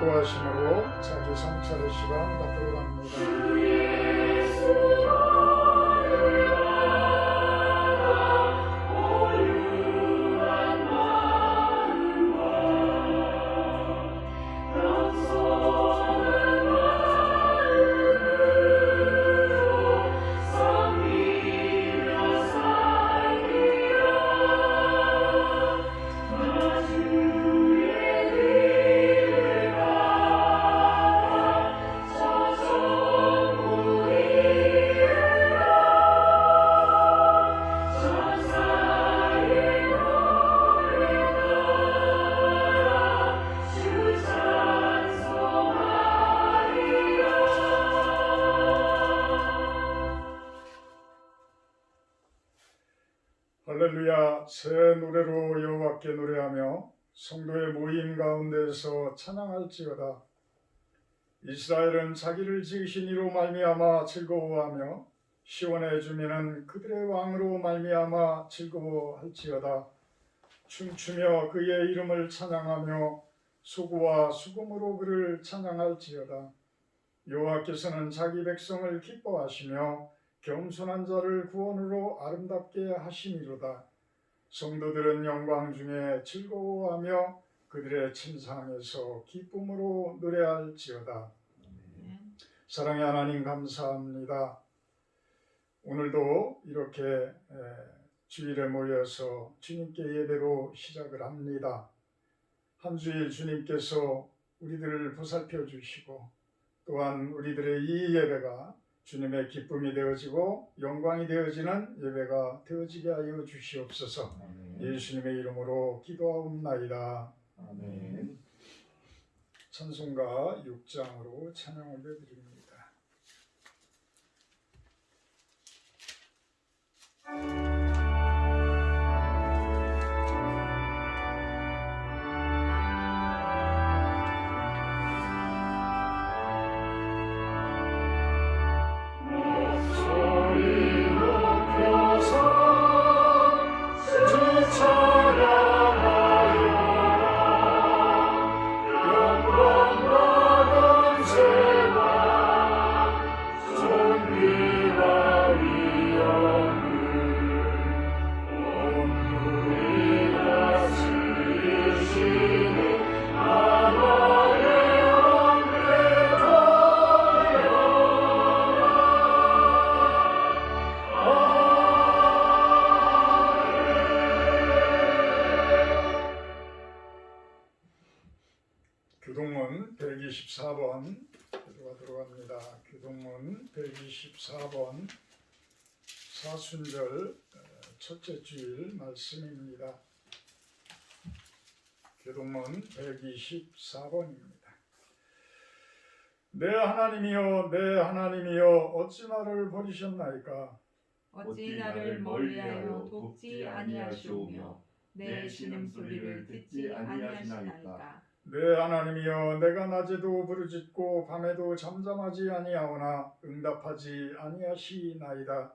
기도하심으로 자기 성찰의 시간 갖도록 합니다. 할렐루야. 새 노래로 여호와께 노래하며 성도의 모임 가운데서 찬양할지어다. 이스라엘은 자기를 지으신 이로 말미암아 즐거워하며 시온의 주민은 그들의 왕으로 말미암아 즐거워할지어다. 춤추며 그의 이름을 찬양하며 소구와 수금으로 그를 찬양할지어다. 여호와께서는 자기 백성을 기뻐하시며 겸손한 자를 구원으로 아름답게 하심이로다. 성도들은 영광 중에 즐거워하며 그들의 침상에서 기쁨으로 노래할지어다. 사랑의 하나님 감사합니다. 오늘도 이렇게 주일에 모여서 주님께 예배로 시작을 합니다. 한 주일 주님께서 우리들을 보살펴 주시고 또한 우리들의 이 예배가 주님의 기쁨이 되어지고 영광이 되어지는 예배가 되어지게 하여 주시옵소서. 예수님의 이름으로 기도하옵나이다. 아멘. 찬송가 6장으로 찬양 올려드립니다. 교동문 124번 기도가 들어갑니다. 교동문 124번 사순절 첫째 주일 말씀입니다. 교동문 124번입니다. 내 하나님이여 내 하나님이여 어찌 나를 버리셨나이까. 어찌 나를 멀리하여 돕지 아니하시오며 내 신음소리를 듣지 아니하시나이까. 내 하나님이여 내가 낮에도 부르짖고 밤에도 잠잠하지 아니하오나 응답하지 아니하시나이다.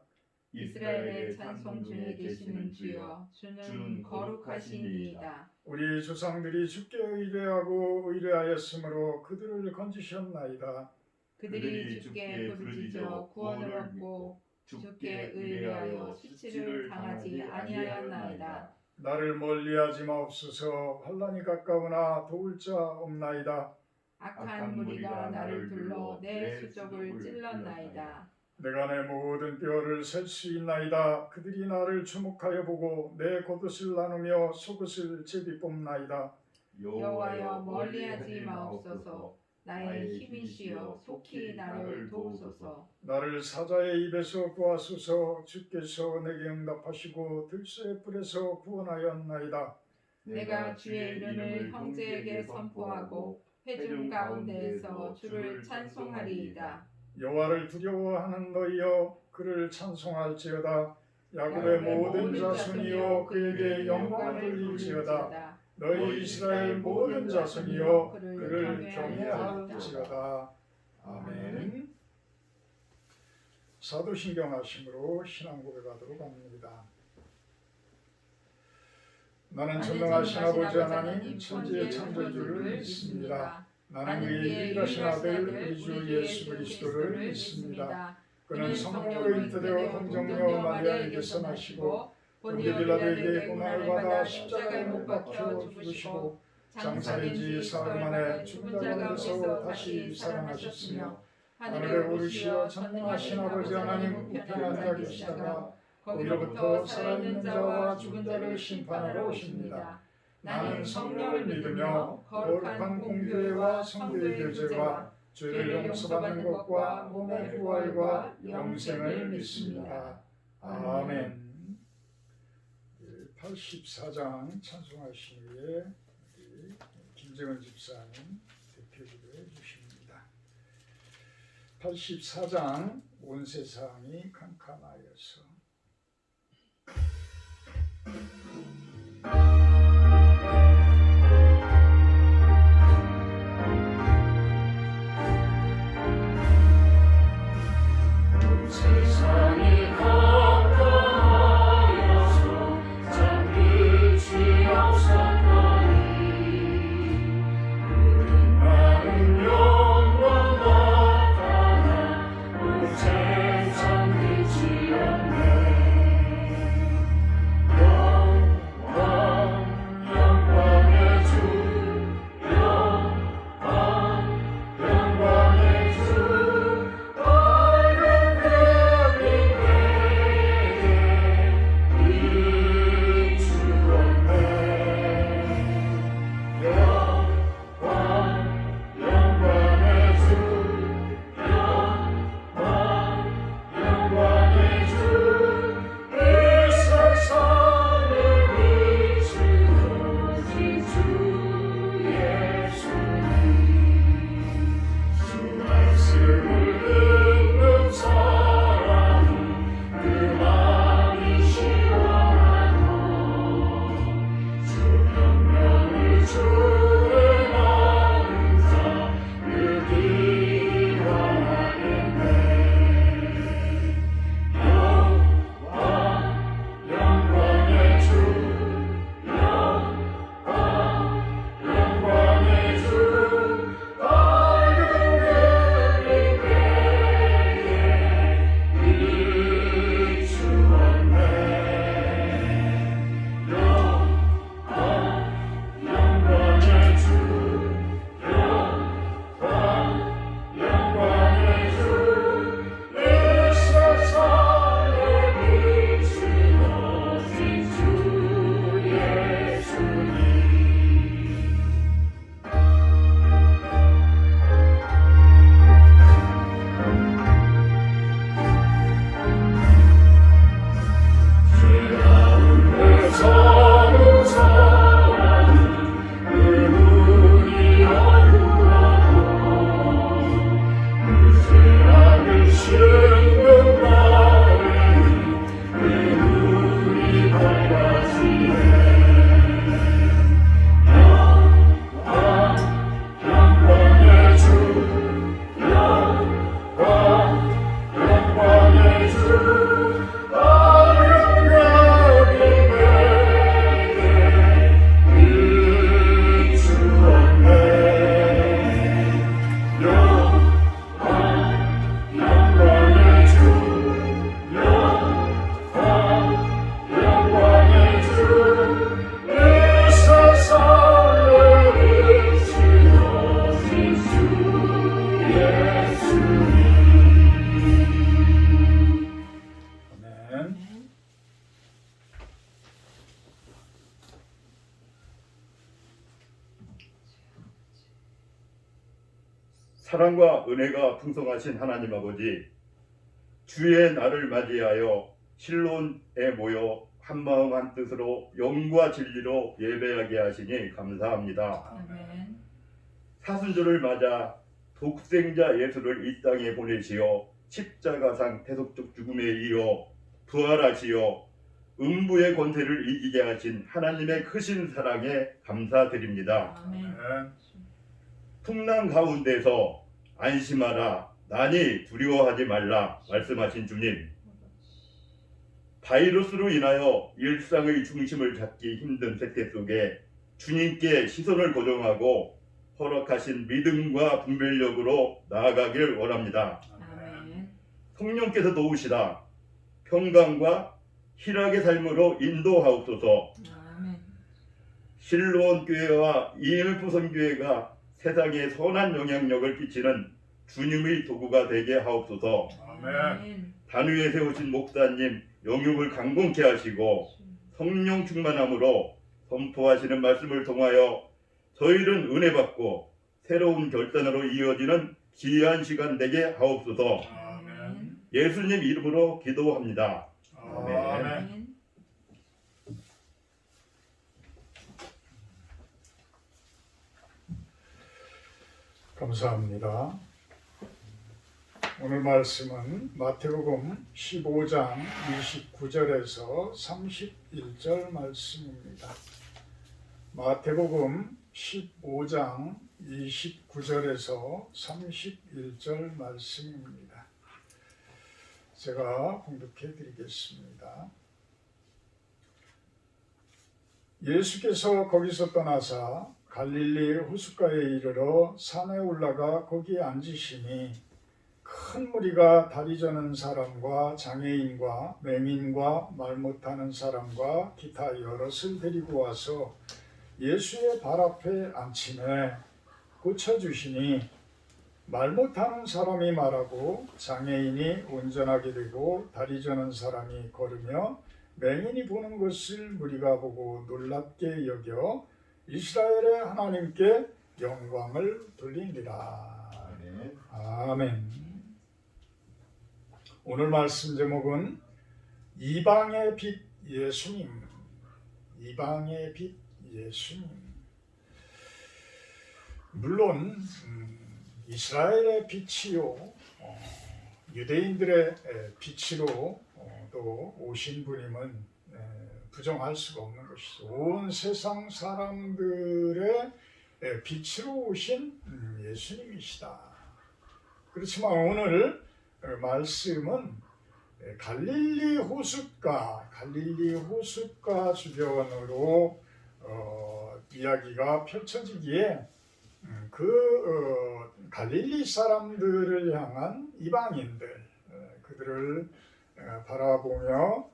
이스라엘의 찬송 중에 계시는 주여 주는 거룩하시니이다. 우리 조상들이 주께 의뢰하고 의뢰하였으므로 그들을 건지셨나이다. 그들이 주께 부르짖어 구원을 얻고 주께 의뢰하여 수치를 당하지 아니하였나이다. 나를 멀리하지 마옵소서. 환난이 가까우나 도울 자 없나이다. 악한 무리가 나를 둘러 내 수족을 찔렀나이다. 내가 내 모든 뼈를 셀 수 있나이다. 그들이 나를 주목하여 보고 내 겉옷을 나누며 속옷을 제비 뽑나이다. 여호와여 멀리하지 마옵소서. 나의 힘이시여 속히 나를 도우소서. 나를 사자의 입에서 구하소서. 주께서 내게 응답하시고 들소의 뿔에서 구원하였나이다. 내가 주의 이름을 형제에게 선포하고 회중 가운데에서 주를 찬송하리이다. 여호와를 두려워하는 너희여 그를 찬송할지어다. 야곱의 모든 자손이여 그에게 영광을 돌릴지어다. 너희 이스라엘 모든 자손이여 그를 경외할지어다. 아멘. 사도신경 하심으로 신앙 고백하도록 합니다. 나는 전능하신 아버지 하나님 천지의 창조주를 믿습니다. 나는 그의 유일하신 아들 우리 주 예수 그리스도를 믿습니다. 그는 성령으로 잉태되어 동정녀 마리아에게서 나시고 본디오 빌라도에게 고난을 받아 십자가에 못 박혀 죽으시고 장사된 지 사흘 만에 죽은 자 가운데서 다시 살아나셨으며 하늘에 오르시어 전능하신 아버지 하나님 우편에 앉아 계시다가 거기로부터 살아있는 자와 죽은 자를 심판하러 오십니다. 나는 성령을 믿으며 거룩한 공교회와 성도의 교제와 죄를 용서받는 것과 몸의 부활과 영생을 믿습니다. 아멘. 84장 찬송하신 후에 김정은 집사님 대표기도해 주십니다. 84장 온 세상이 캄캄하여서 세상이 캄캄하여서 잠빛이 없었더니 우리 나는 영원 나타나 온 세상 빛이 없네. 영광의 주 영광의 주 사랑과 은혜가 풍성하신 하나님 아버지, 주의 날을 맞이하여 실론에 모여 한마음 한뜻으로 영과 진리로 예배하게 하시니 감사합니다. 아멘. 사순절을 맞아 독생자 예수를 이 땅에 보내시어 십자가상 대속적 죽음에 이어 부활하시어 음부의 권세를 이기게 하신 하나님의 크신 사랑에 감사드립니다. 아멘. 풍랑 가운데서 안심하라, 난이 두려워하지 말라 말씀하신 주님, 바이러스로 인하여 일상의 중심을 잡기 힘든 세태 속에 주님께 시선을 고정하고 허락하신 믿음과 분별력으로 나아가길 원합니다. 아멘. 성령께서 도우시다 평강과 희락의 삶으로 인도하옵소서. 아멘. 실로원 교회와 이은프 선교회가 세상에 선한 영향력을 끼치는 주님의 도구가 되게 하옵소서. 아멘. 단위에 세우신 목사님 영육을 강건케 하시고 성령 충만함으로 선포하시는 말씀을 통하여 저희는 은혜 받고 새로운 결단으로 이어지는 귀한 시간 되게 하옵소서. 아멘. 예수님 이름으로 기도합니다. 아멘. 아멘. 감사합니다. 오늘 말씀은 마태복음 15장 29절에서 31절 말씀입니다. 마태복음 15장 29절에서 31절 말씀입니다. 제가 봉독해 드리겠습니다. 예수께서 거기서 떠나사 갈릴리 호숫가에 이르러 산에 올라가 거기에 앉으시니 큰 무리가 다리 저는 사람과 장애인과 맹인과 말 못하는 사람과 기타 여럿을 데리고 와서 예수의 발 앞에 앉히매 고쳐주시니 말 못하는 사람이 말하고 장애인이 온전하게 되고 다리 저는 사람이 걸으며 맹인이 보는 것을 무리가 보고 놀랍게 여겨 이스라엘의 하나님께 영광을 돌리니라. 아멘. 오늘 말씀 제목은 이방의 빛 예수님. 이방의 빛 예수님. 물론 이스라엘의 빛이요 유대인들의 빛으로 또 오신 분임은 부정할 수가 없는 것이죠. 온 세상 사람들의 빛으로 오신 예수님이시다. 그렇지만 오늘 말씀은 갈릴리 호숫가 주변으로 이야기가 펼쳐지기에 갈릴리 사람들을 향한 이방인들 그들을 바라보며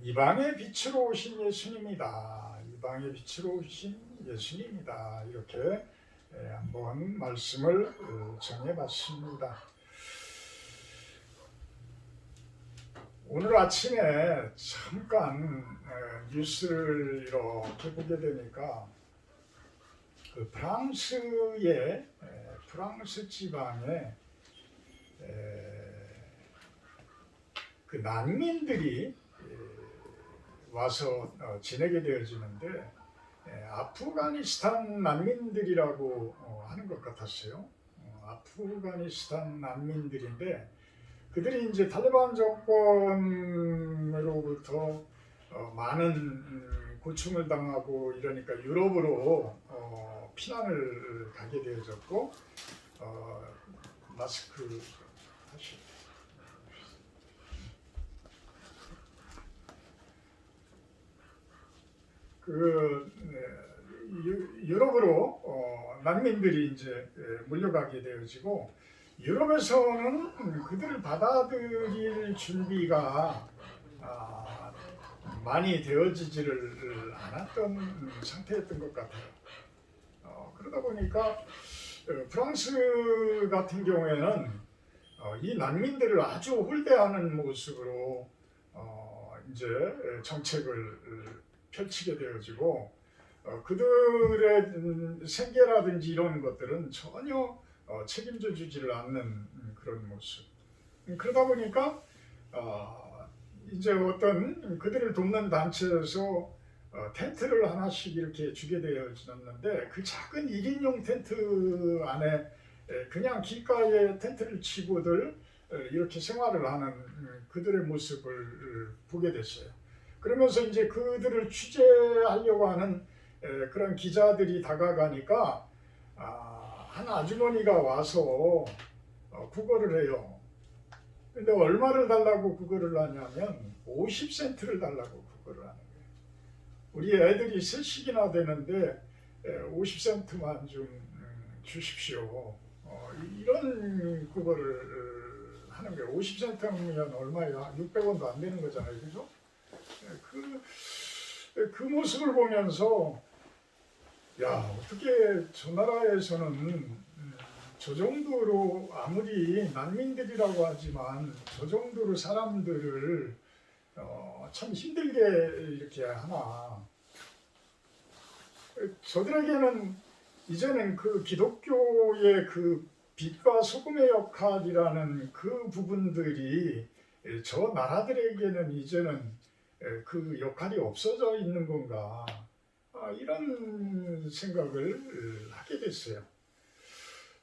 이방의 빛으로 오신 예수님이다. 이방의 빛으로 오신 예수님이다. 이렇게 한번 말씀을 정해봤습니다. 오늘 아침에 잠깐 뉴스를 이렇게 보게 되니까 그 프랑스 지방에 그 난민들이 와서 지내게 되어지는데 아프가니스탄 난민들이라고 하는 것 같았어요. 아프가니스탄 난민들인데 그들이 이제 탈레반 정권으로부터 많은 고충을 당하고 이러니까 유럽으로 피난을 가게 되어졌고 마스크 다시 유럽으로 난민들이 이제 몰려가게 되어지고 유럽에서는 그들을 받아들일 준비가 많이 되어지지를 않았던 상태였던 것 같아요. 그러다 보니까 프랑스 같은 경우에는 이 난민들을 아주 홀대하는 모습으로 이제 정책을 펼치게 되어지고 그들의 생계라든지 이런 것들은 전혀 책임져 주지를 않는 그런 모습. 그러다 보니까 이제 어떤 그들을 돕는 단체에서 텐트를 하나씩 이렇게 주게 되어졌는데 그 작은 1인용 텐트 안에 그냥 길가에 텐트를 치고들 이렇게 생활을 하는 그들의 모습을 보게 됐어요. 그러면서 이제 그들을 취재하려고 하는 그런 기자들이 다가가니까 한 아주머니가 와서 구걸을 해요. 근데 얼마를 달라고 구걸을 하냐면 50센트를 달라고 구걸을 하는 거예요. 우리 애들이 셋씩이나 되는데 50센트만 좀 주십시오. 이런 그거를 하는 거예요. 50센트면 얼마야? 600원도 안 되는 거잖아요, 그죠? 그 모습을 보면서 야, 어떻게 저 나라에서는 저 정도로 아무리 난민들이라고 하지만 저 정도로 사람들을 참 힘들게 이렇게 하나. 저들에게는 이제는 그 기독교의 그 빛과 소금의 역할이라는 그 부분들이 저 나라들에게는 이제는 그 역할이 없어져 있는 건가, 이런 생각을 하게 됐어요.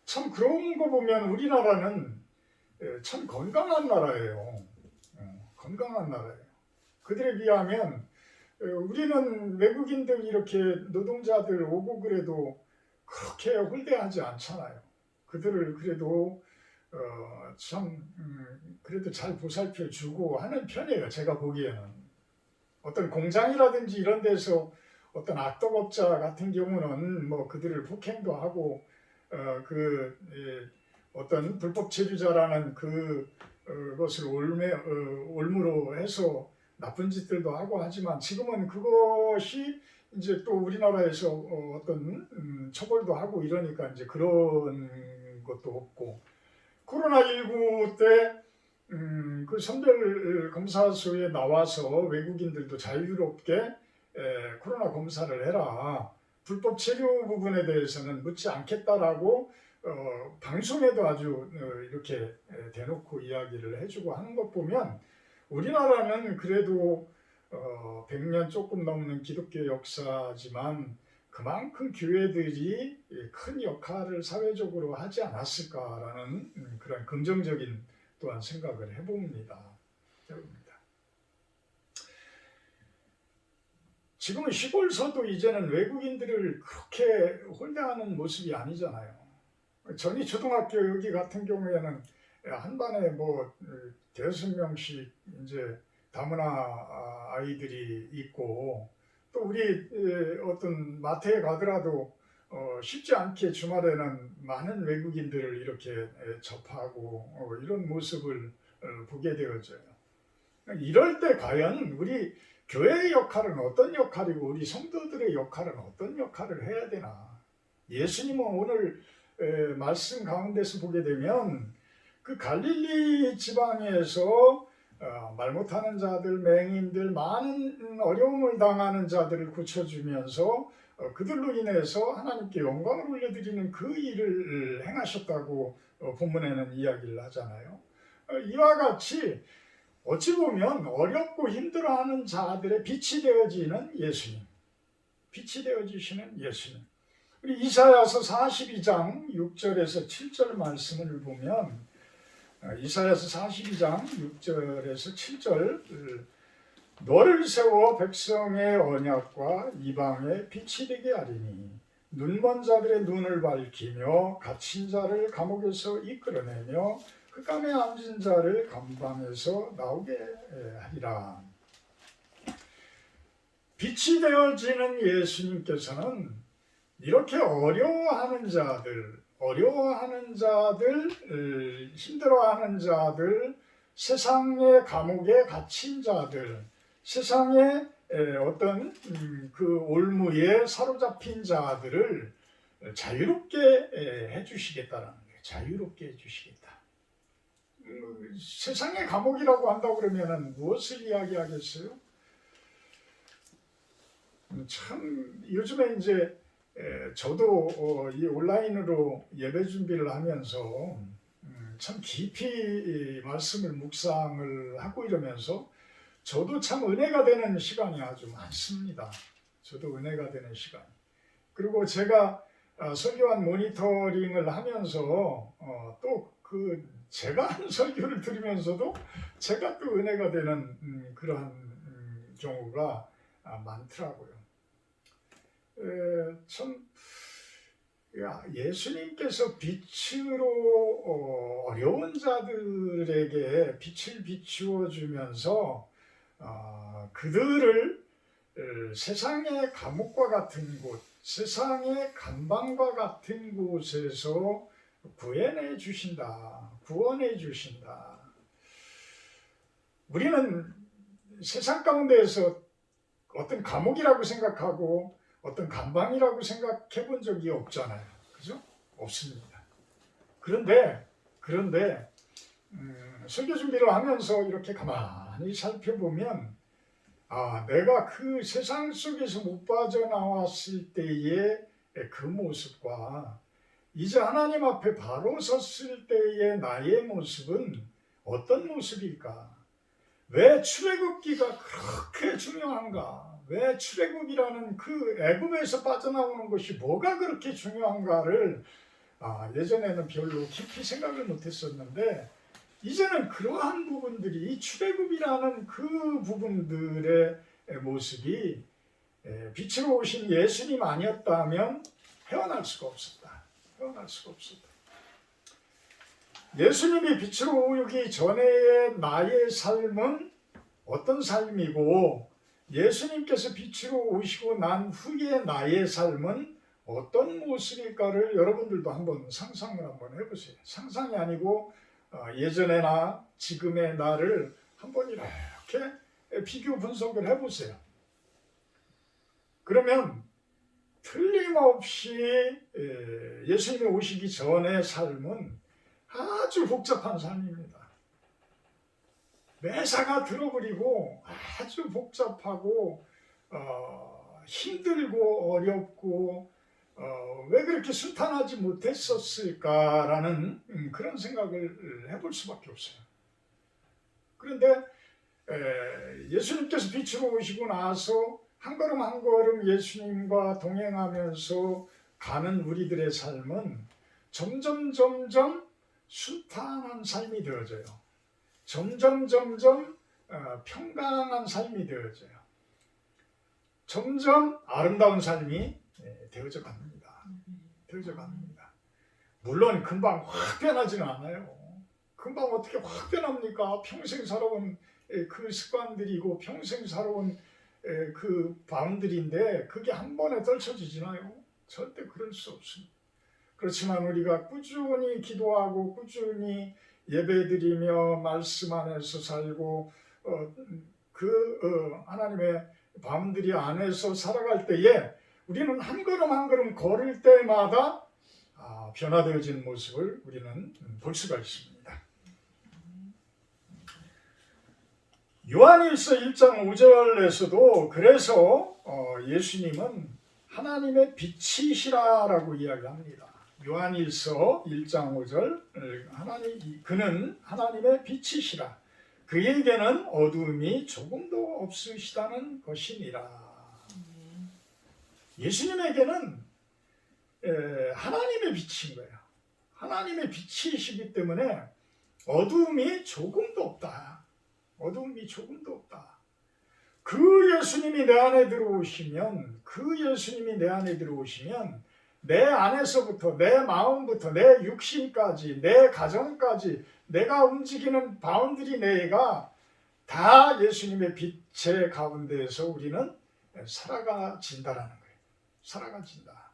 참 그런 거 보면 우리나라는 참 건강한 나라예요. 건강한 나라예요. 그들에 비하면 우리는 외국인들 이렇게 노동자들 오고 그래도 그렇게 홀대하지 않잖아요. 그들을 그래도 참 그래도 잘 보살펴 주고 하는 편이에요. 제가 보기에는 어떤 공장이라든지 이런 데서 어떤 악덕업자 같은 경우는 뭐 그들을 폭행도 하고 어떤 불법 체류자라는 그것을 올무로 해서 나쁜 짓들도 하고 하지만 지금은 그것이 이제 또 우리나라에서 어떤 처벌도 하고 이러니까 이제 그런 것도 없고, 코로나19 때 그 선별 검사소에 나와서 외국인들도 자유롭게 코로나 검사를 해라, 불법 체류 부분에 대해서는 묻지 않겠다라고 방송에도 아주 이렇게 대놓고 이야기를 해주고 하는 것 보면 우리나라는 그래도 100년 조금 넘는 기독교 역사지만 그만큼 교회들이 큰 역할을 사회적으로 하지 않았을까라는 그런 긍정적인 또한 생각을 해봅니다. 지금은 시골서도 이제는 외국인들을 그렇게 홀대하는 모습이 아니잖아요. 전이 초등학교 여기 같은 경우에는 한 반에 뭐 5명씩 이제 다문화 아이들이 있고, 또 우리 어떤 마트에 가더라도 쉽지 않게 주말에는 많은 외국인들을 이렇게 접하고 이런 모습을 보게 되어져요. 이럴 때 과연 우리 교회의 역할은 어떤 역할이고 우리 성도들의 역할은 어떤 역할을 해야 되나. 예수님은 오늘 말씀 가운데서 보게 되면 그 갈릴리 지방에서 말 못하는 자들, 맹인들, 많은 어려움을 당하는 자들을 고쳐주면서 그들로 인해서 하나님께 영광을 올려드리는 그 일을 행하셨다고 본문에는 이야기를 하잖아요. 이와 같이 어찌 보면 어렵고 힘들어하는 자들의 빛이 되어지는 예수님, 빛이 되어지시는 예수님. 우리 이사야서 42장 6절에서 7절 말씀을 보면, 이사야서 42장 6절에서 7절, 너를 세워 백성의 언약과 이방의 빛이 되게 하리니 눈먼 자들의 눈을 밝히며 갇힌 자를 감옥에서 이끌어내며 흑암에 앉은 자를 감방에서 나오게 하리라. 빛이 되어지는 예수님께서는 이렇게 어려워하는 자들, 힘들어하는 자들, 세상의 감옥에 갇힌 자들, 세상의 어떤 그 올무에 사로잡힌 자들을 자유롭게 해주시겠다라는 거예요. 자유롭게 해주시겠다. 세상의 감옥이라고 한다고 그러면 무엇을 이야기하겠어요? 참 요즘에 이제 저도 이 온라인으로 예배 준비를 하면서 참 깊이 말씀을 묵상을 하고 이러면서 저도 참 은혜가 되는 시간이 아주 많습니다. 저도 은혜가 되는 시간. 그리고 제가 설교한 모니터링을 하면서 또 제가 하는 설교를 들으면서도 제가 또 은혜가 되는 그러한 경우가 많더라고요. 참 예수님께서 빛으로 어려운 자들에게 빛을 비추어 주면서 그들을 세상의 감옥과 같은 곳, 세상의 감방과 같은 곳에서 구원해 주신다. 구원해 주신다. 우리는 세상 가운데에서 어떤 감옥이라고 생각하고 어떤 감방이라고 생각해 본 적이 없잖아요. 그죠? 없습니다. 그런데 설교 준비를 하면서 이렇게 가만히 살펴보면 내가 그 세상 속에서 못 빠져나왔을 때의 그 모습과 이제 하나님 앞에 바로 섰을 때의 나의 모습은 어떤 모습일까? 왜 출애굽기가 그렇게 중요한가? 왜 출애굽이라는 그 애굽에서 빠져나오는 것이 뭐가 그렇게 중요한가를 예전에는 별로 깊이 생각을 못했었는데 이제는 그러한 부분들이 이 출애굽이라는 그 부분들의 모습이 빛으로 오신 예수님 아니었다면 헤어날 수가 없었다. 헤어날 수가 없었다. 예수님이 빛으로 오기 전의 나의 삶은 어떤 삶이고 예수님께서 빛으로 오시고 난 후의 나의 삶은 어떤 모습일까를 여러분들도 한번 상상을 한번 해보세요. 상상이 아니고 예전에나 지금의 나를 한번 이렇게 비교 분석을 해보세요. 그러면 틀림없이 예수님이 오시기 전의 삶은 아주 복잡한 삶입니다. 매사가 들어버리고 아주 복잡하고 힘들고 어렵고 왜 그렇게 순탄하지 못했었을까라는 그런 생각을 해볼 수밖에 없어요. 그런데 예수님께서 빛으로 오시고 나서 한 걸음 한 걸음 예수님과 동행하면서 가는 우리들의 삶은 점점 순탄한 삶이 되어져요. 점점 평강한 삶이 되어져요. 점점 아름다운 삶이 되어져 갑니다. 되어져 갑니다. 물론 금방 확 변하지는 않아요. 금방 어떻게 확 변합니까? 평생 살아온 그 습관들이고 평생 살아온 그 마음들인데 그게 한 번에 떨쳐지지나요? 절대 그럴 수 없습니다. 그렇지만 우리가 꾸준히 기도하고 꾸준히 예배드리며 말씀 안에서 살고 하나님의 마음들이 안에서 살아갈 때에 우리는 한 걸음 한 걸음 걸을 때마다 변화되어지는 모습을 우리는 볼 수가 있습니다. 요한일서 1장 5절에서도 그래서 예수님은 하나님의 빛이시라라고 이야기합니다. 요한일서 1장 5절 그는 하나님의 빛이시라 그에게는 어두움이 조금도 없으시다는 것이니라. 예수님에게는 하나님의 빛인 거예요. 하나님의 빛이시기 때문에 어두움이 조금도 없다. 어두움이 조금도 없다. 그 예수님이 내 안에 들어오시면 내 안에서부터 내 마음부터 내 육신까지 내 가정까지 내가 움직이는 바운드리 내가 다 예수님의 빛의 가운데에서 우리는 살아가진다라는 거예요. 살아가진다.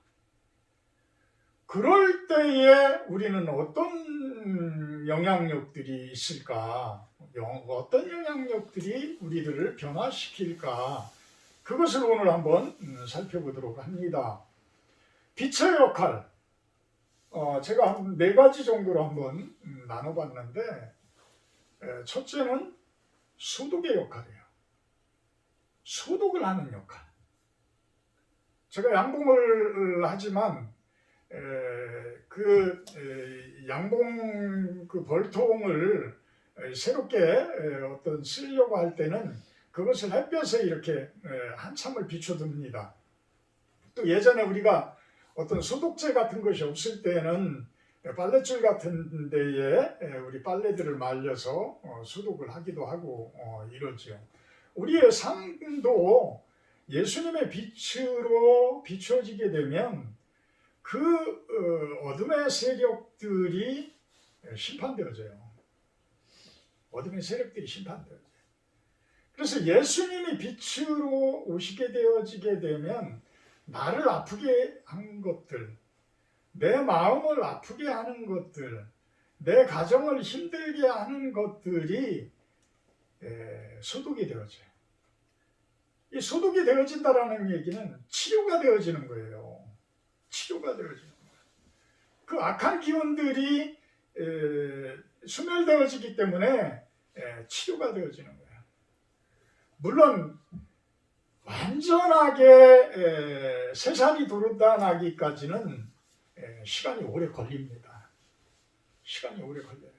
그럴 때에 우리는 어떤 영향력들이 있을까? 어떤 영향력들이 우리들을 변화시킬까? 그것을 오늘 한번 살펴보도록 합니다. 빛의 역할, 제가 한 4가지 정도로 한번 나눠봤는데 첫째는 소독의 역할이에요. 소독을 하는 역할. 제가 양봉을 하지만 양봉 그 벌통을 새롭게 어떤 쓰려고 할 때는 그것을 햇볕에 이렇게 한참을 비춰둡니다. 또 예전에 우리가 어떤 소독제 같은 것이 없을 때는 빨랫줄 같은 데에 우리 빨래들을 말려서 소독을 하기도 하고 이러죠. 우리의 삶도 예수님의 빛으로 비춰지게 되면 그 어둠의 세력들이 심판되어져요. 어둠의 세력들이 심판되어져요. 그래서 예수님이 빛으로 오시게 되어지게 되면 나를 아프게 하는 것들, 내 마음을 아프게 하는 것들, 내 가정을 힘들게 하는 것들이 소독이 되어져요. 이 소독이 되어진다라는 얘기는 치료가 되어지는 거예요. 치료가 되어지는 거예요. 그 악한 기운들이 소멸되어지기 때문에 치료가 되어지는 거예요. 물론 완전하게 새살이 돋아나기까지는 시간이 오래 걸립니다. 시간이 오래 걸려요.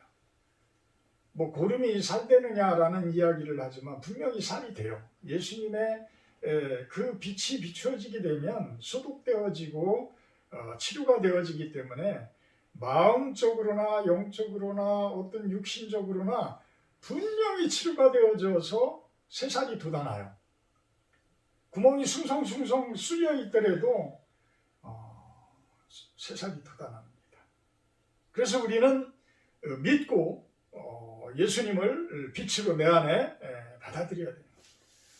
뭐 고름이 살되느냐라는 이야기를 하지만 분명히 살이 돼요. 예수님의 그 빛이 비추어지게 되면 소독되어지고 치료가 되어지기 때문에 마음적으로나 영적으로나 어떤 육신적으로나 분명히 치료가 되어져서 새살이 돋아나요. 구멍이 숭성숭성 쑤여 있더라도 새살이 돋아납니다. 그래서 우리는 믿고 예수님을 빛으로 내 안에 받아들여야 돼요.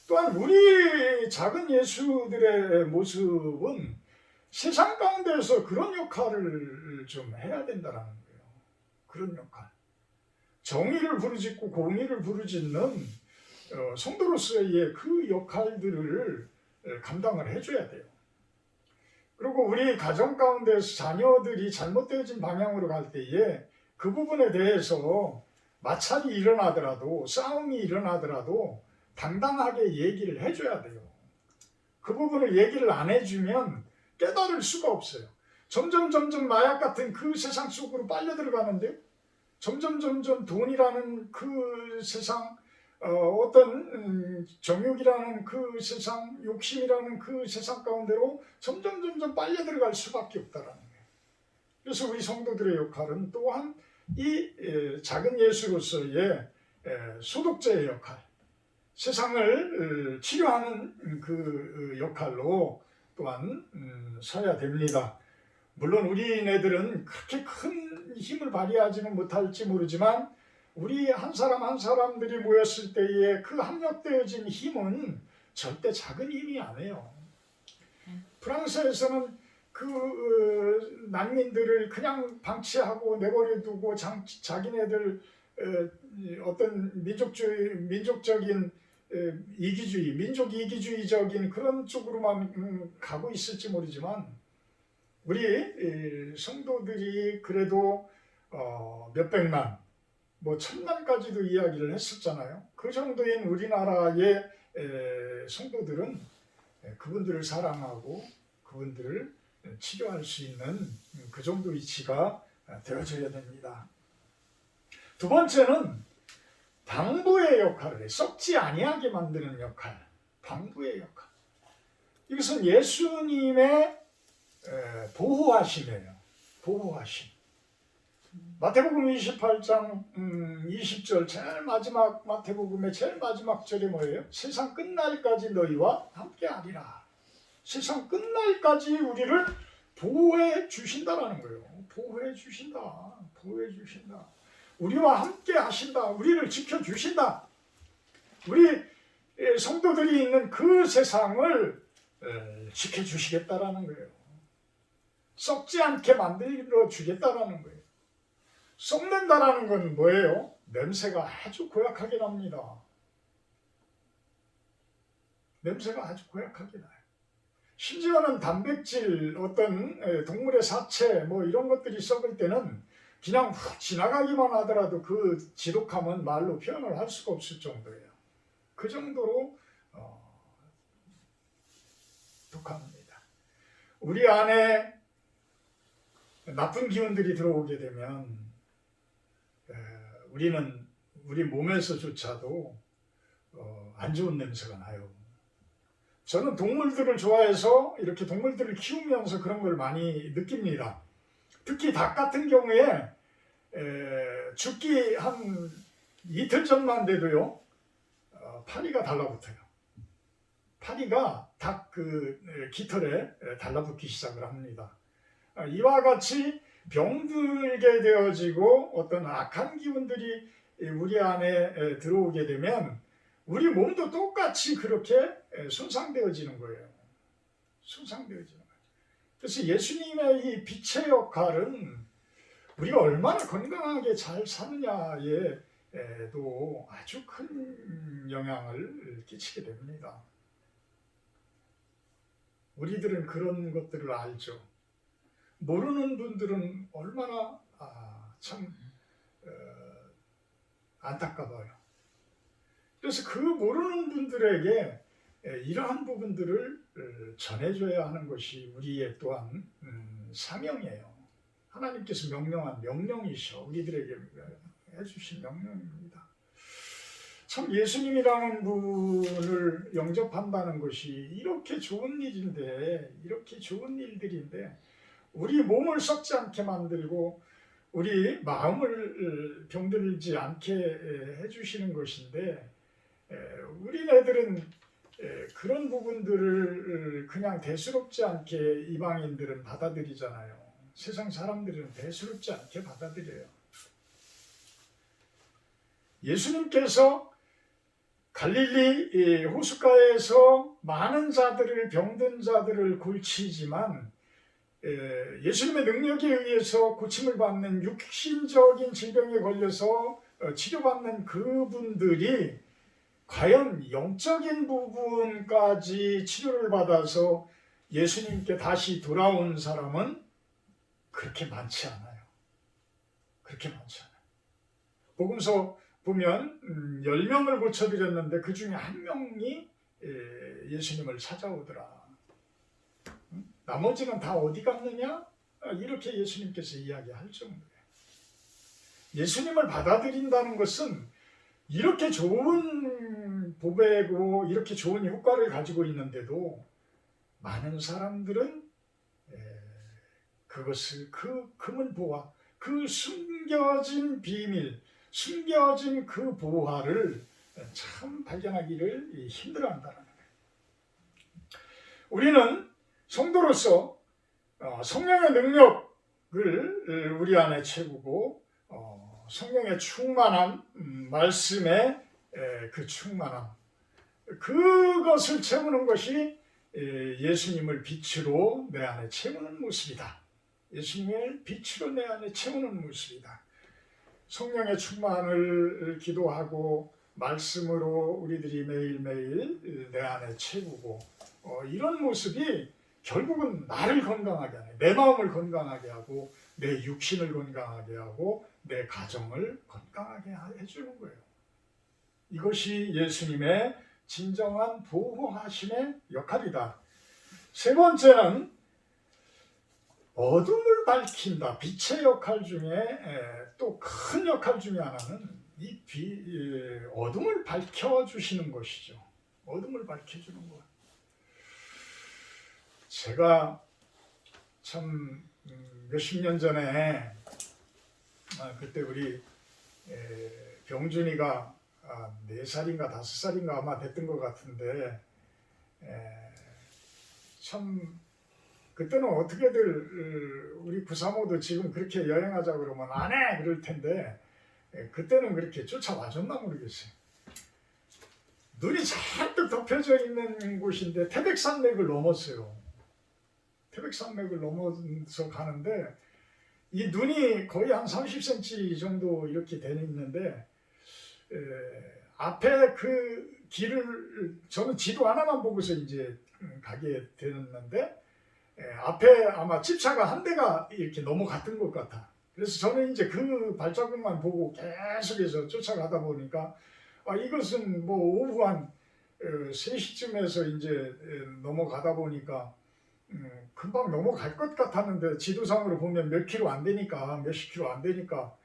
또한 우리 작은 예수들의 모습은 세상 가운데서 그런 역할을 좀 해야 된다는 거예요. 그런 역할. 정의를 부르짖고 공의를 부르짖는 성도로서의 그 역할들을 감당을 해줘야 돼요. 그리고 우리 가정 가운데서 자녀들이 잘못되어진 방향으로 갈 때에 그 부분에 대해서 마찰이 일어나더라도 싸움이 일어나더라도 당당하게 얘기를 해줘야 돼요. 그 부분을 얘기를 안 해주면 깨달을 수가 없어요. 점점 마약 같은 그 세상 속으로 빨려 들어가는데요. 점점 돈이라는 그 세상, 어떤 정욕이라는 그 세상, 욕심이라는 그 세상 가운데로 점점 빨려 들어갈 수밖에 없다라는 거예요. 그래서 우리 성도들의 역할은 또한 이 작은 예수로서의 소독자의 역할, 세상을 치료하는 그 역할로 또한 서야 됩니다. 물론 우리네들은 그렇게 큰 힘을 발휘하지는 못할지 모르지만 우리 한 사람 한 사람들이 모였을 때에 그 합력되어진 힘은 절대 작은 힘이 아니에요. 프랑스에서는 그 난민들을 그냥 방치하고 내버려두고 자기네들 어떤 민족적인 이기주의, 민족 이기주의적인 그런 쪽으로만 가고 있을지 모르지만 우리 성도들이 그래도 몇백만, 뭐 천만까지도 이야기를 했었잖아요. 그 정도인 우리나라의 성도들은 그분들을 사랑하고 그분들을 치료할 수 있는 그 정도 위치가 되어져야 됩니다. 두 번째는 방부의 역할을 해요. 썩지 아니하게 만드는 역할, 방부의 역할. 이것은 예수님의 보호하심이에요. 보호하심. 마태복음 28장 20절 제일 마지막 마태복음의 제일 마지막 절이 뭐예요? 세상 끝날까지 너희와 함께하리라. 세상 끝날까지 우리를 보호해 주신다라는 거예요. 보호해 주신다. 보호해 주신다. 우리와 함께 하신다. 우리를 지켜주신다. 우리 성도들이 있는 그 세상을 지켜주시겠다라는 거예요. 썩지 않게 만들어 주겠다라는 거예요. 썩는다라는 건 뭐예요? 냄새가 아주 고약하게 납니다. 냄새가 아주 고약하게 나요. 심지어는 단백질, 어떤 동물의 사체 뭐 이런 것들이 썩을 때는 그냥 훅 지나가기만 하더라도 그 지독함은 말로 표현을 할 수가 없을 정도예요. 그 정도로 독합니다. 우리 안에 나쁜 기운들이 들어오게 되면 우리는 우리 몸에서조차도 안 좋은 냄새가 나요. 저는 동물들을 좋아해서 이렇게 동물들을 키우면서 그런 걸 많이 느낍니다. 특히 닭 같은 경우에 죽기 한 이틀 전만 돼도요 파리가 달라붙어요. 파리가 닭 그 깃털에 달라붙기 시작을 합니다. 이와 같이 병들게 되어지고 어떤 악한 기운들이 우리 안에 들어오게 되면 우리 몸도 똑같이 그렇게 손상되어지는 거예요. 손상되어지는 거예요. 그래서 예수님의 이 빛의 역할은 우리가 얼마나 건강하게 잘 사느냐에도 아주 큰 영향을 끼치게 됩니다. 우리들은 그런 것들을 알죠. 모르는 분들은 얼마나 참 안타까워요. 그래서 그 모르는 분들에게 이러한 부분들을 전해줘야 하는 것이 우리의 또한 사명이에요. 하나님께서 명령한 명령이셔. 우리들에게 해주신 명령입니다. 참 예수님이라는 분을 영접한다는 것이 이렇게 좋은 일인데, 이렇게 좋은 일들인데, 우리 몸을 썩지 않게 만들고 우리 마음을 병들지 않게 해주시는 것인데, 우리네들은 그런 부분들을 그냥 대수롭지 않게 이방인들은 받아들이잖아요. 세상 사람들은 대수롭지 않게 받아들여요. 예수님께서 갈릴리 호숫가에서 많은 자들을, 병든 자들을 고치지만 예수님의 능력에 의해서 고침을 받는 육신적인 질병에 걸려서 치료받는 그분들이 과연 영적인 부분까지 치료를 받아서 예수님께 다시 돌아온 사람은 그렇게 많지 않아요. 그렇게 많지 않아요. 복음서 보면 10명을 고쳐드렸는데 그 중에 한 명이 예수님을 찾아오더라. 나머지는 다 어디 갔느냐? 이렇게 예수님께서 이야기할 정도예요. 예수님을 받아들인다는 것은 이렇게 좋은 보배고 이렇게 좋은 효과를 가지고 있는데도 많은 사람들은 그것을 그 금은 보화, 그 숨겨진 비밀, 숨겨진 그 보화를 참 발견하기를 힘들어한다는 거예요. 우리는 성도로서 성령의 능력을 우리 안에 채우고 성령의 충만함, 말씀의 그 충만함, 그것을 채우는 것이 예수님을 빛으로 내 안에 채우는 모습이다. 예수님을 빛으로 내 안에 채우는 모습이다. 성령의 충만을 기도하고 말씀으로 우리들이 매일매일 내 안에 채우고 이런 모습이 결국은 나를 건강하게 하네. 내 마음을 건강하게 하고 내 육신을 건강하게 하고 내 가정을 건강하게 해주는 거예요. 이것이 예수님의 진정한 보호하심의 역할이다. 세 번째는 어둠을 밝힌다. 빛의 역할 중에 또 큰 역할 중에 하나는 이 어둠을 밝혀주시는 것이죠. 어둠을 밝혀주는 것. 제가 참 몇십 년 전에 그때 우리 병준이가 4살인가 5살인가 아마 됐던 것 같은데 참 그때는 어떻게들 우리 구사모도 지금 그렇게 여행하자 그러면 안 해! 그럴 텐데 그때는 그렇게 쫓아와줬나 모르겠어요. 눈이 잔뜩 덮여져 있는 곳인데 태백산맥을 넘었어요. 태백산맥을 넘어서 가는데 이 눈이 거의 한 30cm 정도 이렇게 돼 있는데 앞에 그 길을 저는 지도 하나만 보고서 이제 가게 되었는데 앞에 아마 집차가 한 대가 이렇게 넘어갔던 것 같아. 그래서 저는 이제 그 발자국만 보고 계속해서 쫓아가다 보니까 이것은 뭐 오후 한 3시쯤에서 이제 넘어가다 보니까 금방 넘어갈 것 같았는데 지도상으로 보면 몇 킬로 안 되니까 몇십 킬로 안 되니까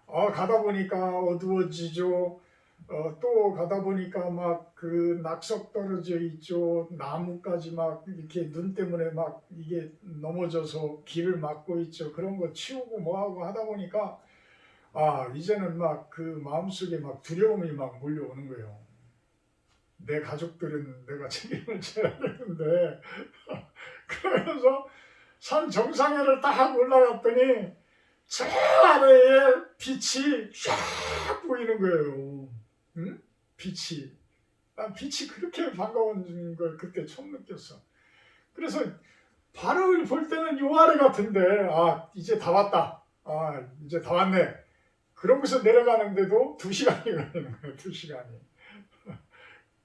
가다 보니까 어두워지죠. 또 가다 보니까 막 그 낙석 떨어져 있죠. 나무까지 막 이렇게 눈 때문에 막 이게 넘어져서 길을 막고 있죠. 그런 거 치우고 뭐하고 하다 보니까 이제는 막 그 마음속에 막 두려움이 막 몰려오는 거예요. 내 가족들은 내가 책임을 져야 되는데 그러면서 산 정상에를 딱 올라갔더니 저 아래에 빛이 쫙 보이는 거예요. 응? 빛이. 난 빛이 그렇게 반가운 걸 그때 처음 느꼈어. 그래서 바로 볼 때는 요 아래 같은데 이제 다 왔다. 이제 다 왔네. 그러고서 내려가는데도 2시간이 걸리는 거예요. 2시간이.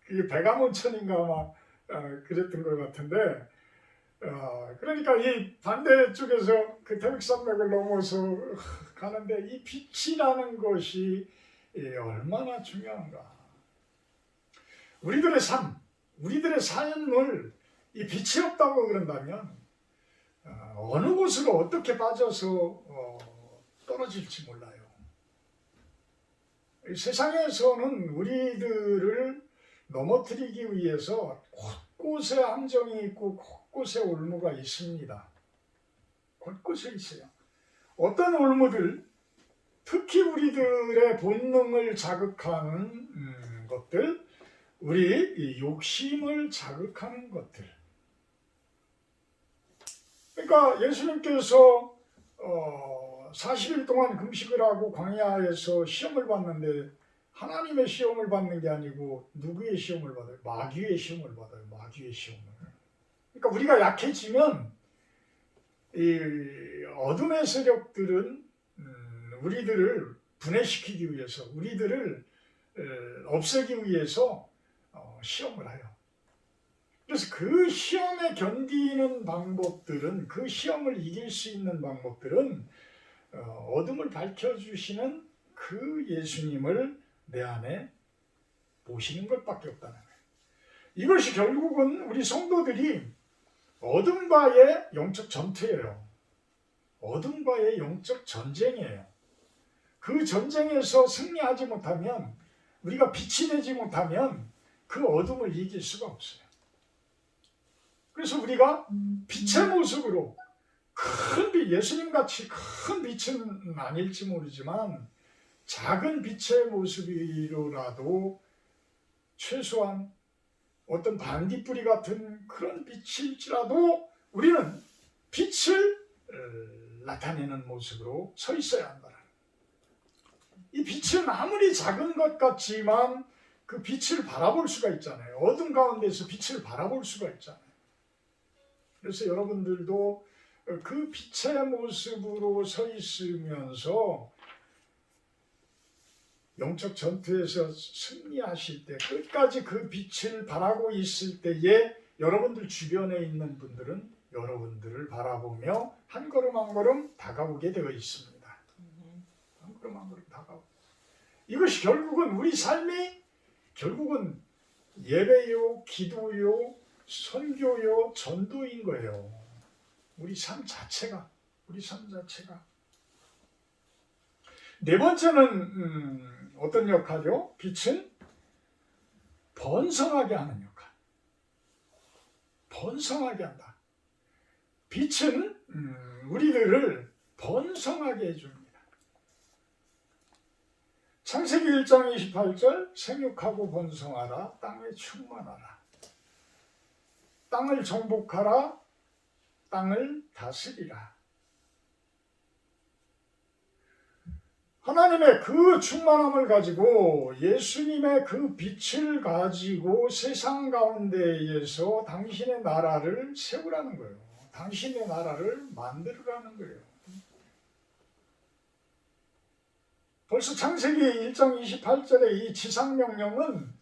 그게 백암온천인가 아마 그랬던 것 같은데 그러니까 이 반대쪽에서 그 태백산맥을 넘어서 가는데 이 빛이라는 것이 얼마나 중요한가. 우리들의 삶, 우리들의 삶을 이 빛이 없다고 그런다면 어느 곳으로 어떻게 빠져서 떨어질지 몰라요. 이 세상에서는 우리들을 넘어뜨리기 위해서 곳곳에 함정이 있고 곳곳에 올무가 있습니다. 곳곳에 있어요. 어떤 올무들, 특히 우리들의 본능을 자극하는 것들, 우리 이 욕심을 자극하는 것들. 그러니까 예수님께서 40일 동안 금식을 하고 광야에서 시험을 받는데 하나님의 시험을 받는 게 아니고 누구의 시험을 받아요? 마귀의 시험을 받아요. 마귀의 시험을. 그러니까 우리가 약해지면 이 어둠의 세력들은 우리들을 분해시키기 위해서, 우리들을 없애기 위해서 시험을 해요. 그래서 그 시험에 견디는 방법들은, 그 시험을 이길 수 있는 방법들은 어둠을 밝혀주시는 그 예수님을 내 안에 모시는 것밖에 없다는 거예요. 이것이 결국은 우리 성도들이 어둠과의 영적 전투예요. 어둠과의 영적 전쟁이에요. 그 전쟁에서 승리하지 못하면, 우리가 빛이 되지 못하면 그 어둠을 이길 수가 없어요. 그래서 우리가 빛의 모습으로 큰 빛, 예수님같이 큰 빛은 아닐지 모르지만 작은 빛의 모습이로라도 최소한 어떤 반딧불이 같은 그런 빛일지라도 우리는 빛을 나타내는 모습으로 서 있어야 한다. 이 빛은 아무리 작은 것 같지만 그 빛을 바라볼 수가 있잖아요. 어둠 가운데서 빛을 바라볼 수가 있잖아요. 그래서 여러분들도 그 빛의 모습으로 서 있으면서 영적 전투에서 승리하실 때, 끝까지 그 빛을 바라고 있을 때에 여러분들 주변에 있는 분들은 여러분들을 바라보며 한 걸음 한 걸음 다가오게 되어 있습니다. 한 걸음 한 걸음 다가오고. 이것이 결국은 우리 삶이 결국은 예배요, 기도요, 선교요, 전도인 거예요. 우리 삶 자체가. 네 번째는 어떤 역할이요? 빛은 번성하게 하는 역할. 번성하게 한다. 빛은 우리들을 번성하게 해줍니다. 창세기 1장 28절 생육하고 번성하라, 땅에 충만하라. 땅을 정복하라, 땅을 다스리라. 하나님의 그 충만함을 가지고, 예수님의 그 빛을 가지고 세상 가운데에서 당신의 나라를 세우라는 거예요. 당신의 나라를 만들으라는 거예요. 벌써 창세기 1장 28절의 이 지상명령은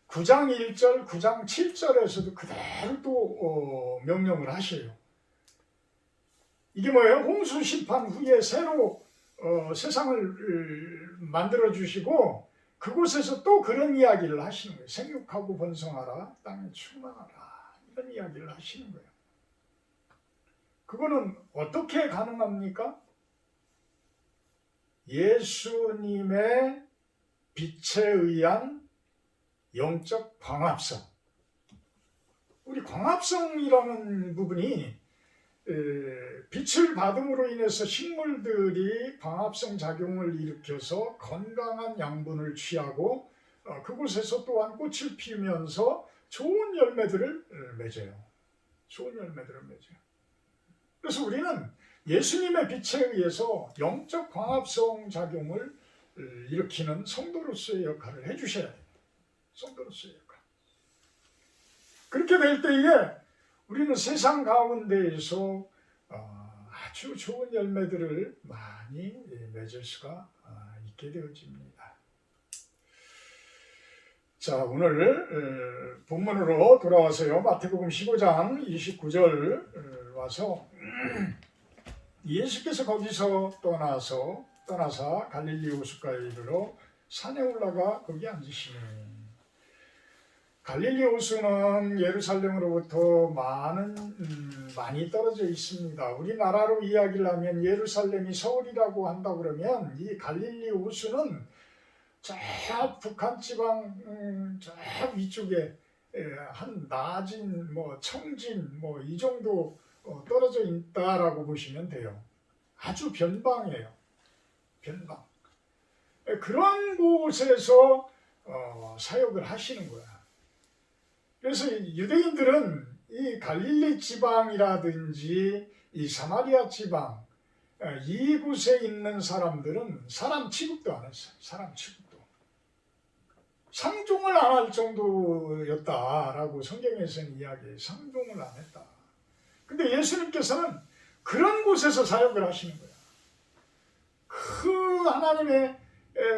9장 1절, 9장 7절에서도 그대로 또 명령을 하셔요. 이게 뭐예요? 홍수 심판 후에 새로 세상을 만들어주시고 그곳에서 또 그런 이야기를 하시는 거예요. 생육하고 번성하라, 땅에 충만하라, 이런 이야기를 하시는 거예요. 그거는 어떻게 가능합니까? 예수님의 빛에 의한 영적 광합성. 우리 광합성이라는 부분이 빛을 받음으로 인해서 식물들이 광합성 작용을 일으켜서 건강한 양분을 취하고 그곳에서 또한 꽃을 피우면서 좋은 열매들을 맺어요. 좋은 열매들을 맺어요. 그래서 우리는 예수님의 빛에 의해서 영적 광합성 작용을 일으키는 성도로서의 역할을 해주셔야 돼요. 성도로서의 역할. 그렇게 될 때에 우리는 세상 가운데에서 아주 좋은 열매들을 많이 맺을 수가 있게 되어집니다. 자, 오늘 본문으로 돌아와서요. 마태복음 15장 29절 와서 예수께서 거기서 떠나사 갈릴리 호숫가에 이르러 산에 올라가 거기 앉으시니, 갈릴리 호수는 예루살렘으로부터 많이 떨어져 있습니다. 우리나라로 이야기를 하면 예루살렘이 서울이라고 한다 그러면 이 갈릴리 호수는 저 북한 지방 저 위쪽에 한 낮은 청진 이 정도 떨어져 있다라고 보시면 돼요. 아주 변방이에요. 변방. 그런 곳에서 사역을 하시는 거야. 그래서 유대인들은 이 갈릴리 지방이라든지 이 사마리아 지방 이곳에 있는 사람들은 사람 취급도 안 했어요. 사람 취급도. 상종을 안 할 정도였다라고 성경에서는 이야기해요. 상종을 안 했다. 근데 예수님께서는 그런 곳에서 사역을 하시는 거예요. 그 하나님의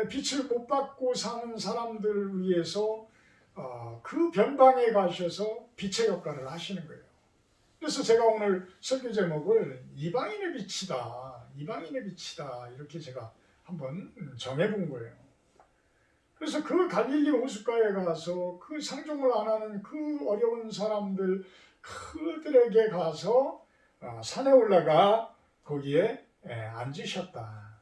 빛을 못 받고 사는 사람들을 위해서 그 변방에 가셔서 빛의 역할을 하시는 거예요. 그래서 제가 오늘 설교 제목을 이방인의 빛이다, 이방인의 빛이다 이렇게 제가 한번 정해본 거예요. 그래서 그 갈릴리 호숫가에 가서 그 상종을 안 하는 그 어려운 사람들 그들에게 가서 산에 올라가 거기에 앉으셨다.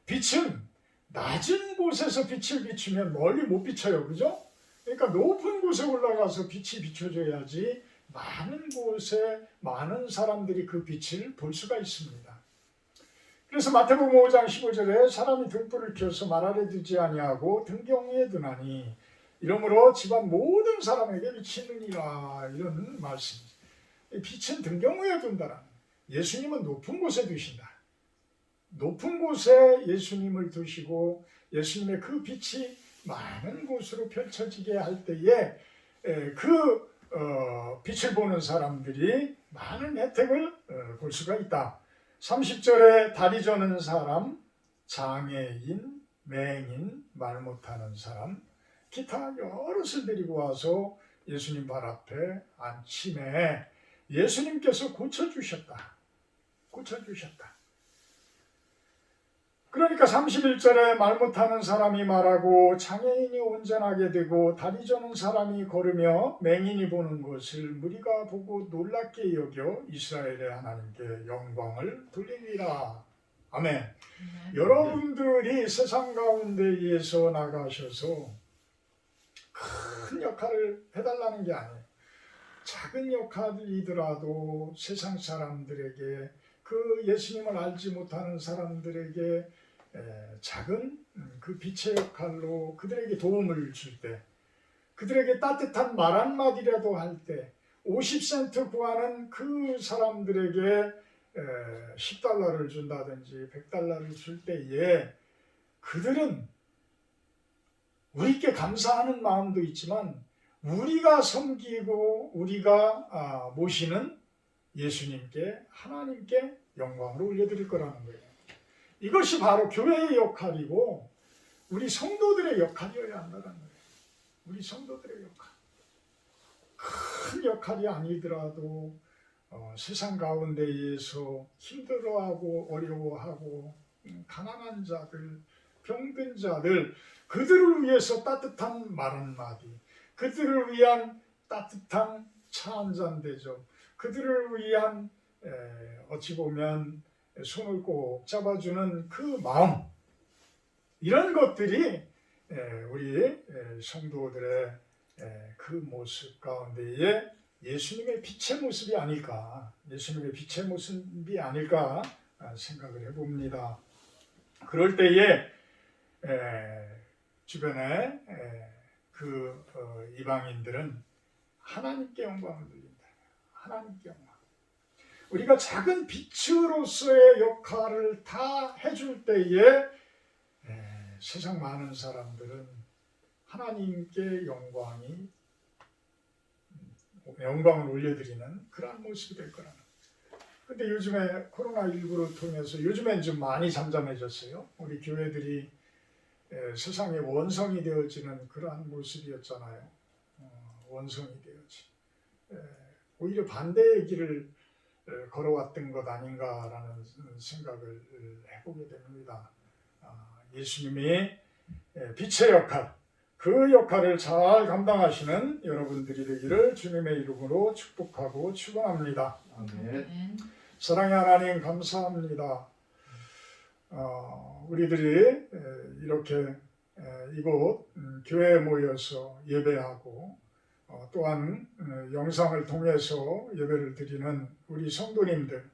빛은 낮은 곳에서 빛을 비추면 멀리 못 비춰요. 그죠? 그러니까 높은 곳에 올라가서 빛이 비춰져야지 많은 곳에 많은 사람들이 그 빛을 볼 수가 있습니다. 그래서 마태복음 5장 15절에 사람이 등불을 켜서 말 아래 두지 아니하고 등경위에 두나니 이러므로 집안 모든 사람에게 비치느니라, 이런 말씀이죠. 빛은 등경위에 둔다라는, 예수님은 높은 곳에 두신다. 높은 곳에 예수님을 두시고 예수님의 그 빛이 많은 곳으로 펼쳐지게 할 때에 그 빛을 보는 사람들이 많은 혜택을 볼 수가 있다. 30절에 다리 저는 사람, 장애인, 맹인, 말 못하는 사람, 기타 여럿을 데리고 와서 예수님 발 앞에 앉힘에 예수님께서 고쳐주셨다. 고쳐주셨다. 그러니까 31절에 말 못하는 사람이 말하고 장애인이 온전하게 되고 다리 저는 사람이 걸으며 맹인이 보는 것을 무리가 보고 놀랍게 여겨 이스라엘의 하나님께 영광을 돌리리라. 아멘. 여러분들이 세상 가운데에서 나가셔서 큰 역할을 해달라는 게 아니에요. 작은 역할이더라도 세상 사람들에게, 그 예수님을 알지 못하는 사람들에게 작은 그 빛의 역할로 그들에게 도움을 줄 때, 그들에게 따뜻한 말 한마디라도 할 때, 50센트 구하는 그 사람들에게 10달러를 준다든지 100달러를 줄 때에 그들은 우리께 감사하는 마음도 있지만 우리가 섬기고 우리가 모시는 예수님께, 하나님께 영광을 올려드릴 거라는 거예요. 이것이 바로 교회의 역할이고 우리 성도들의 역할이어야 한다는 거예요. 우리 성도들의 역할. 큰 역할이 아니더라도 세상 가운데에서 힘들어하고 어려워하고 가난한 자들, 병든 자들, 그들을 위해서 따뜻한 말 한마디, 그들을 위한 따뜻한 차 한잔 대접, 그들을 위한 어찌 보면 손을 꼭 잡아주는 그 마음, 이런 것들이 우리 성도들의 그 모습 가운데에 예수님의 빛의 모습이 아닐까, 예수님의 빛의 모습이 아닐까 생각을 해봅니다. 그럴 때에 주변에 그 이방인들은 하나님께 영광을 돌린다. 하나님께 영광. 우리가 작은 빛으로서의 역할을 다 해줄 때에 세상 많은 사람들은 하나님께 영광이 영광을 올려드리는 그러한 모습이 될 거라는. 근데 요즘에 코로나19를 통해서 요즘엔 좀 많이 잠잠해졌어요. 우리 교회들이 세상의 원성이 되어지는 그러한 모습이었잖아요. 원성이 되어지. 오히려 반대의 길을 걸어왔던 것 아닌가라는 생각을 해보게 됩니다. 예수님이 빛의 역할, 그 역할을 잘 감당하시는 여러분들이 되기를 주님의 이름으로 축복하고 축원합니다. 아멘. 사랑의 하나님 감사합니다. 우리들이 이렇게 이곳 교회에 모여서 예배하고 또한 영상을 통해서 예배를 드리는 우리 성도님들,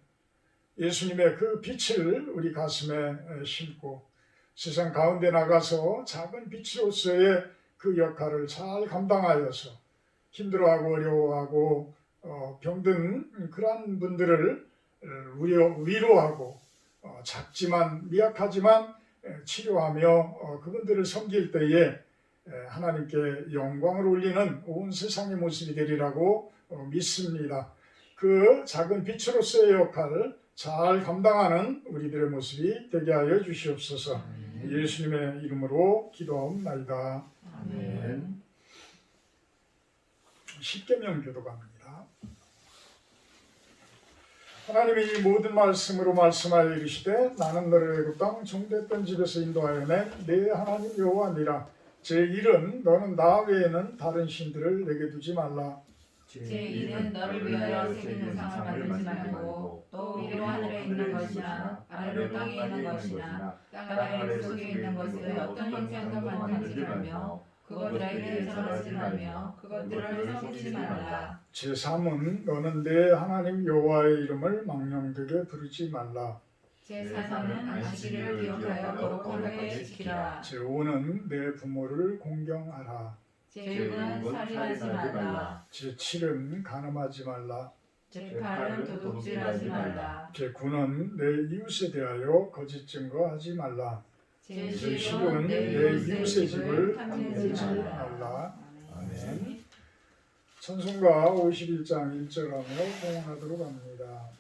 예수님의 그 빛을 우리 가슴에 심고 세상 가운데 나가서 작은 빛으로서의 그 역할을 잘 감당하여서 힘들어하고 어려워하고 병든 그러한 분들을 위로하고 작지만 미약하지만 치료하며 그분들을 섬길 때에 하나님께 영광을 올리는 온 세상의 모습이 되리라고 믿습니다. 그 작은 빛으로서의 역할을 잘 감당하는 우리들의 모습이 되게 하여 주시옵소서. 예수님의 이름으로 기도하옵나이다. 아멘. 십계명 교도갑니다. 하나님이 이 모든 말씀으로 말씀하여 이르시되 나는 너를 애굽 땅 종됐던 집에서 인도하여 내 하나님 여호와니라. 제1은 너는 나 외에는 다른 신들을 내게 두지 말라. 제1은 너를 위하여 새긴 우상을 만들지 말고 또 위로 하늘에 있는 것이나 아래로 땅에 있는 것이나 땅 아래 속에 있는 것을 어떤 형상도 만들지 말며 그것들에게 절하지 말며 그것들을 섬기지 말라. 제3은 너는 내 하나님 여호와의 이름을 망령되게 부르지 말라. 제4는 안식일을 기억하여 거룩하게 지키라. 제5는 내 부모를 공경하라. 제6은 살인하지 말라. 제7은 간음하지 말라. 제8은 도둑질하지 말라. 제9는 내 이웃에 대하여 거짓 증거하지 말라. 제10은 내 이웃의 집을 탐내지 말라. 아멘. 찬송가 51장 1절하며 봉헌하도록 합니다.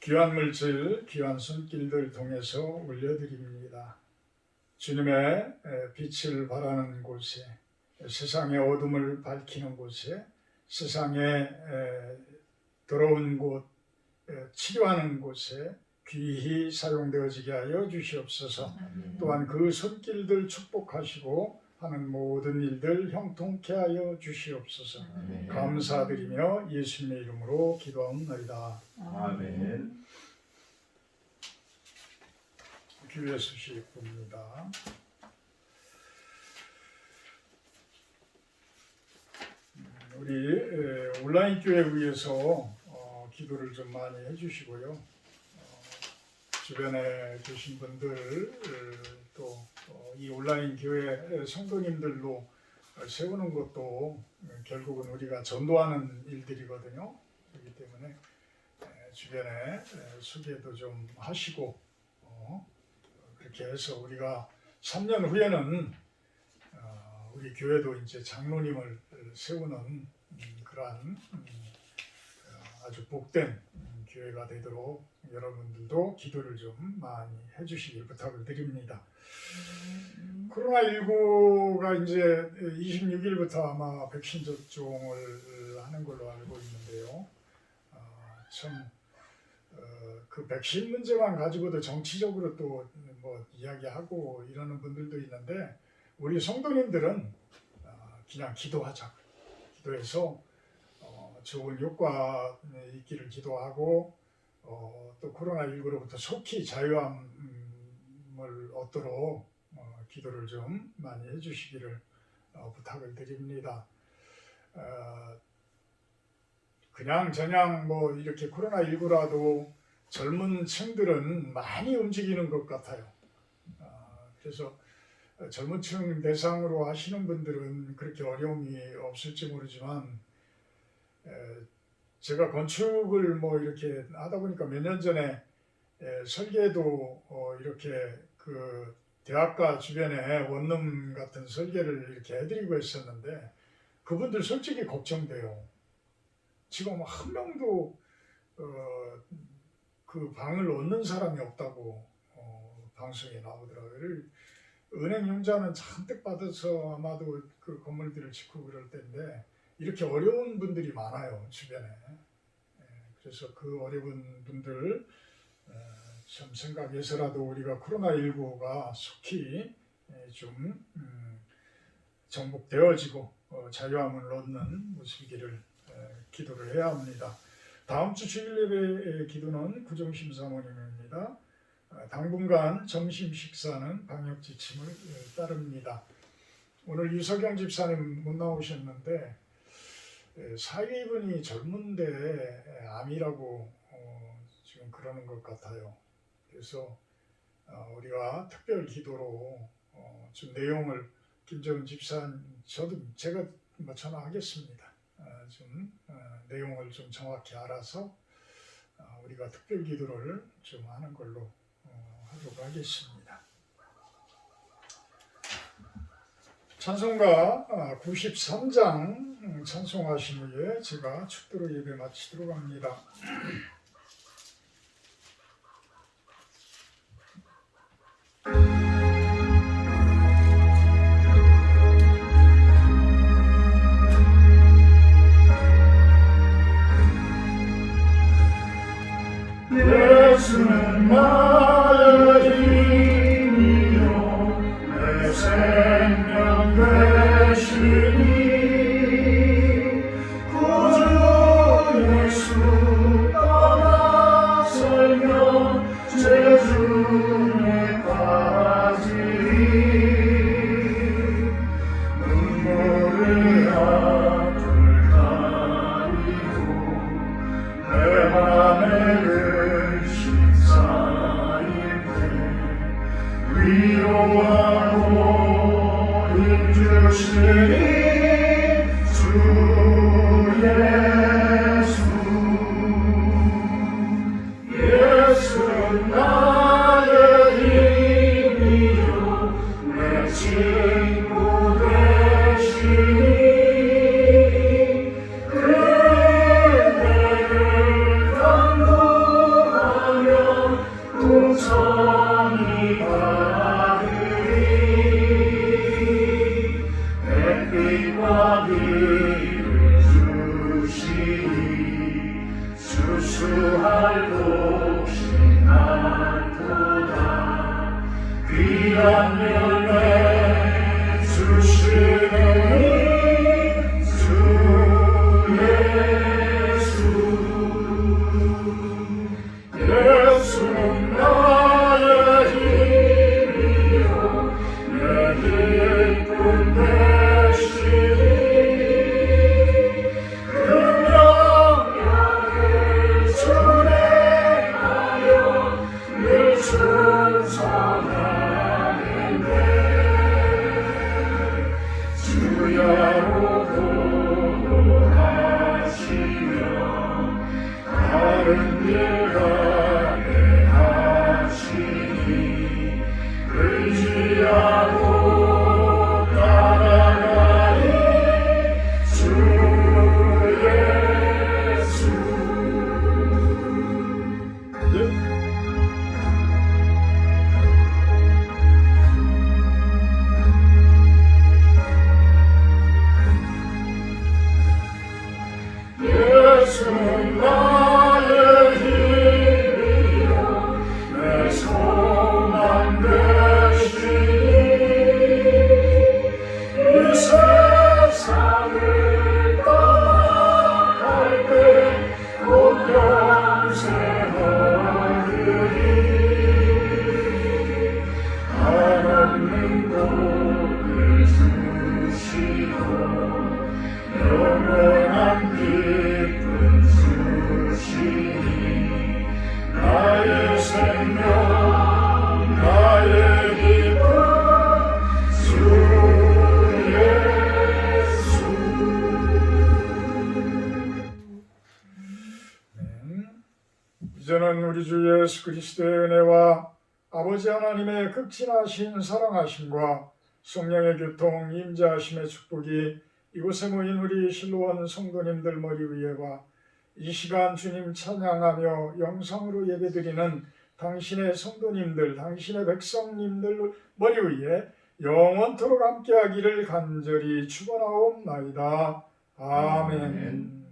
귀한 물질, 귀한 손길들 통해서 올려드립니다. 주님의 빛을 발하는 곳에, 세상의 어둠을 밝히는 곳에, 세상에 더러운 곳, 치료하는 곳에 귀히 사용되어지게 하여 주시옵소서. 또한 그 손길들 축복하시고 하는 모든 일들 형통케 하여 주시옵소서. 감사드리며 예수님의 이름으로 기도합니다. 아멘. 교회 소식입니다. 우리 온라인 교회 위해서 기도를 좀 많이 해주시고요. 주변에 계신 분들 또 이 온라인 교회 성도님들로 세우는 것도 결국은 우리가 전도하는 일들이거든요. 그렇기 때문에 주변에 소개도 좀 하시고 그렇게 해서 우리가 3년 후에는 우리 교회도 이제 장로님을 세우는 그러한 아주 복된 교회가 되도록 여러분들도 기도를 좀 많이 해주시길 부탁을 드립니다. 코로나19가 이제 26일부터 아마 백신 접종을 하는 걸로 알고 있는데요. 그 백신 문제만 가지고도 정치적으로 또 뭐 이야기하고 이러는 분들도 있는데, 우리 성도님들은 그냥 기도하자. 기도해서 좋은 효과 있기를 기도하고, 또 코로나19로부터 속히 자유함을 얻도록 기도를 좀 많이 해주시기를 부탁을 드립니다. 그냥 저냥 뭐 이렇게 코로나19라도 젊은 층들은 많이 움직이는 것 같아요. 그래서 젊은 층 대상으로 하시는 분들은 그렇게 어려움이 없을지 모르지만, 제가 건축을 뭐 이렇게 하다 보니까 몇 년 전에 설계도 이렇게 그 대학가 주변에 원룸 같은 설계를 이렇게 해드리고 했었는데, 그분들 솔직히 걱정돼요. 지금 한 명도 그 방을 얻는 사람이 없다고 방송에 나오더라고요. 은행 융자는 잔뜩 받아서 아마도 그 건물들을 짓고 그럴 텐데, 이렇게 어려운 분들이 많아요, 주변에. 그래서 그 어려운 분들 좀 생각해서라도 우리가 코로나19가 속히 좀 정복되어지고 자유함을 얻는 모습이기를 기도를 해야 합니다. 다음 주 주일 예배 기도는 구정심 사모님입니다. 당분간 점심 식사는 방역 지침을 따릅니다. 오늘 유석영 집사님 못 나오셨는데, 사위분이 젊은데 암이라고 지금 그러는 것 같아요. 그래서 우리가 특별 기도로 좀 내용을 김정은 집사님, 제가 뭐 전화하겠습니다. 좀 내용을 좀 정확히 알아서 우리가 특별 기도를 좀 하는 걸로 하도록 하겠습니다. 찬송가 93장 찬송하신 후에 제가 축도로 예배 마치도록 합니다. 예수는 나의 힘이요 내 생명 되시니, 구주 예수 떠나 살며 죄중에 빠지리, 눈물을 앞을 가리고 내 맘에 위로하고 힘주시니 주 예수. 예수는 나의 힘이요 내 친구 되시니, 그대를 간구하며 우성이 비를 주시니 수수할 곳이 많도다. 귀한 열매 주시는 주 예수. 예수는 나의 힘이요 내 기쁨 되시니, 다른 일 하게 하시니 의지하고 따라 영원한 기쁨 주시니 나의 생명 나의 기쁨 주 예수. 이제는 우리 주 예수 그리스도의 은혜와 아버지 하나님의 극진하신 사랑하심과 성령의 교통 임재하심의 축복이 이곳에 모인 우리 실로원 성도님들 머리 위에와 이 시간 주님 찬양하며 영상으로 예배드리는 당신의 성도님들, 당신의 백성님들 머리 위에 영원토록 함께하기를 간절히 축원하옵나이다. 아멘.